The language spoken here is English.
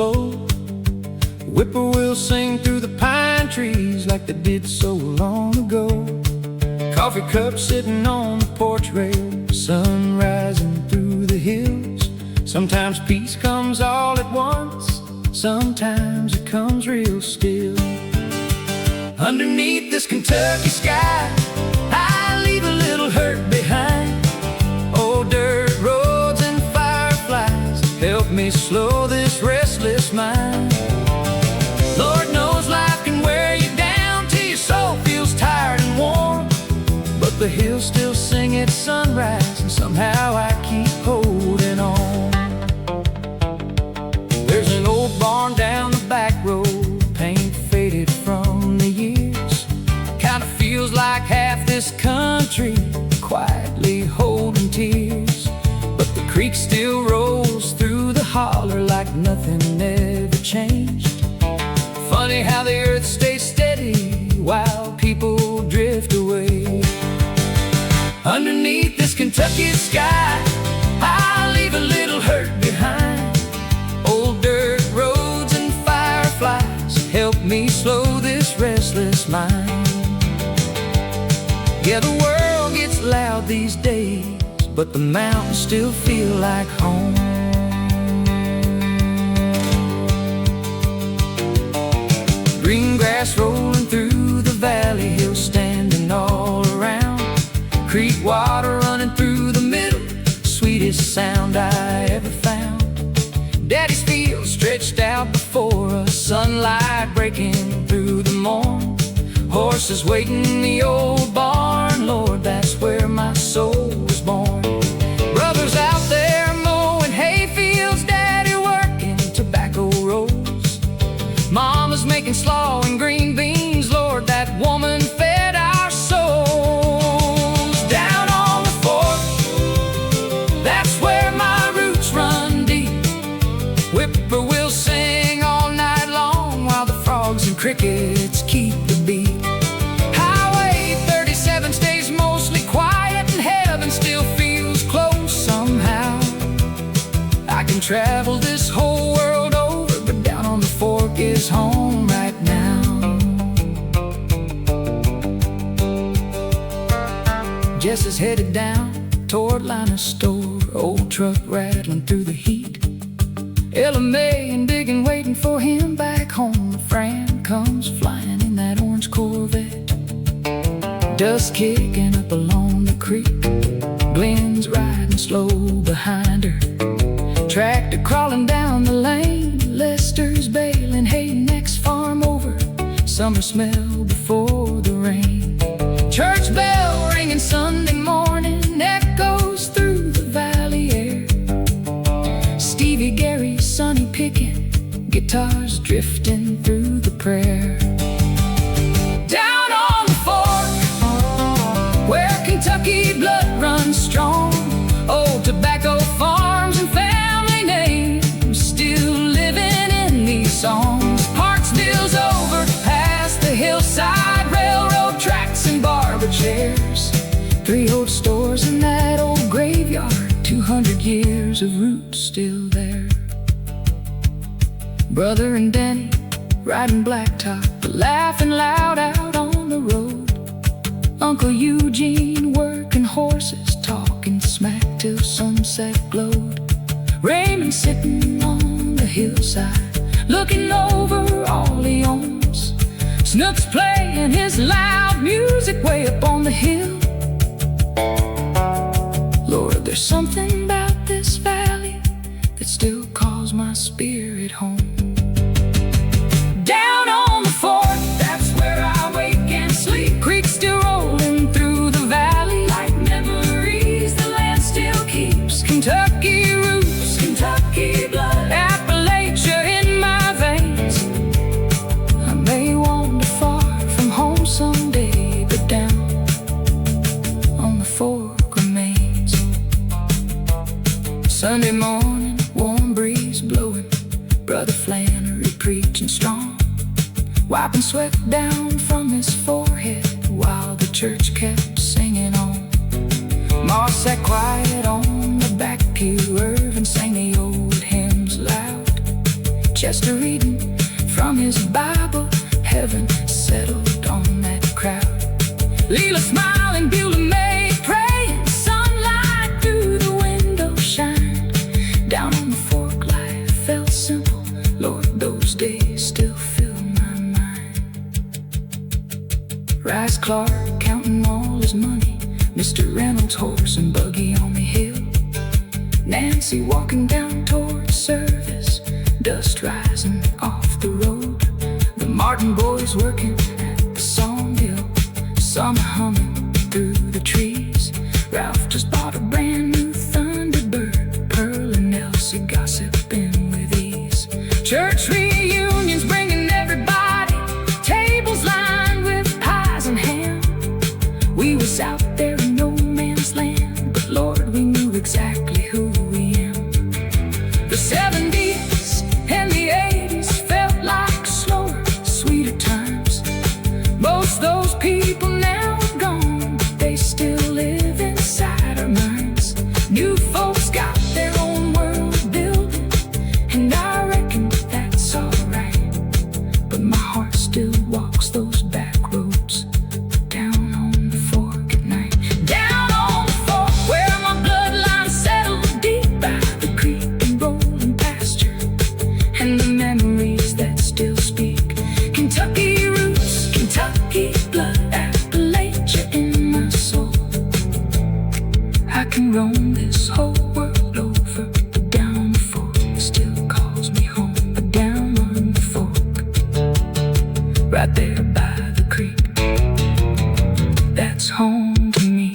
slow. Whippoorwills sing through the pine trees like they did so long ago. Coffee cup sitting on the porch rail, sun rising through the hills. Sometimes peace comes all at once, sometimes it comes real still. Underneath this Kentucky sky, I leave a little hurt behind. Old dirt roads and fireflies help me slow this restless mind. Lord knows life can wear you down till your soul feels tired and warm, but the hills still sing at sunrise, and somehow I keep holding on. There's an old barn down the back road, paint faded from the years. Kinda feels like half this country quietly holding tears, but the creek still rolls through the holler like nothing ever changed. Funny how the earth stays steady while people drift away. Underneath this Kentucky sky, I leave a little hurt behind. Old dirt roads and fireflies help me slow this restless mind. Yeah, the world gets loud these days, but the mountains still feel like home. Green grass rolling through the valley, hills standing all around. Creek water running through the middle, sweetest sound I ever found. Daddy's field stretched out before us, sunlight breaking through the morn. Horses waiting in the old barn, Lord, that's where my soul was born. Brothers out there mowing hay fields, Daddy working tobacco rows. Mama's making slaw and green beans, Lord, that woman fed our souls. Down on the fork, that's where my roots run deep. Whippoorwills sing all night long while the frogs and crickets keep the beat. Highway 37 stays mostly quiet, and heaven still feels close somehow. I can travel this whole world over, but down on the fork is home right now. Jess is headed down toward Lina's store, old truck rattling through the heat. Ella May and digging, waiting for him back home. Fran comes flying in that orange Corvette, dust kicking up along the creek. Glenn's riding slow behind her, tractor crawling down the lane. Lester's baling hay next farm over, summer smell before the rain. Church bell ringing Sunday morning, echoes through the valley air. Stevie, Gary, Sonny picking, guitars drifting through the prayer. Down on the fork, where Kentucky blood runs strong, old tobacco farms and family names still living in these songs. Parksville's over past the hillside, railroad tracks and barber chairs. 3 old stores in that old graveyard, 200 years of roots still there. Brother and Danny riding blacktop, laughing loud out on the road. Uncle Eugene working horses, talking smack till sunset glowed. Raymond sitting on the hillside, looking over all he owns. Snook's playing his loud music way up on the hill. Lord, there's something about this valley that still calls my spirit home. Down on the fork, that's where I wake and sleep. Creek still rolling through the valley, like memories the land still keeps. Kentucky roots, Kentucky blood, Appalachia in my veins. I may wander far from home someday, but down on the fork remains. Sunday morning, warm breeze blowing, Brother Flannery preaching strong, wiping sweat down from his forehead while the church kept singing on. Ma sat quiet on the back pew, Irvin sang the old hymns loud. Chester reading from his Bible. Heaven settled on that crowd. Leela smiling, Beulah May praying. Sunlight through the window shined. Down on the fork life felt simple. Lord, those days still fill my mind. Rice Clark counting all his money. Mr. Reynolds' horse and buggy on the hill. Nancy walking down towards service. Dust rising off the road. The Martin boys working at the sawmill. Some humming through the trees. Ralph just bought a brand new Thunderbird. Pearl and Elsie gossiping with ease. Church reunions bringing everybody. Tables lined with pies and ham. We was out there in no man's land, but Lord, we knew exactly who we am. The 70s and the 80s felt like slower, sweeter times. Most those people now are gone, but they still live inside our minds. New folks got their own world building, and I reckon that's alright. But my heart still walks those back roads down on the fork at night. Down on the fork where my bloodline settled deep by the creek and rolling pasture, and the memories that still speak. Kentucky roots, Kentucky blood, Appalachia in my soul. I can roam this whole world over, but down on the fork still calls me home. But down on the fork, right there by the creek, that's home to me.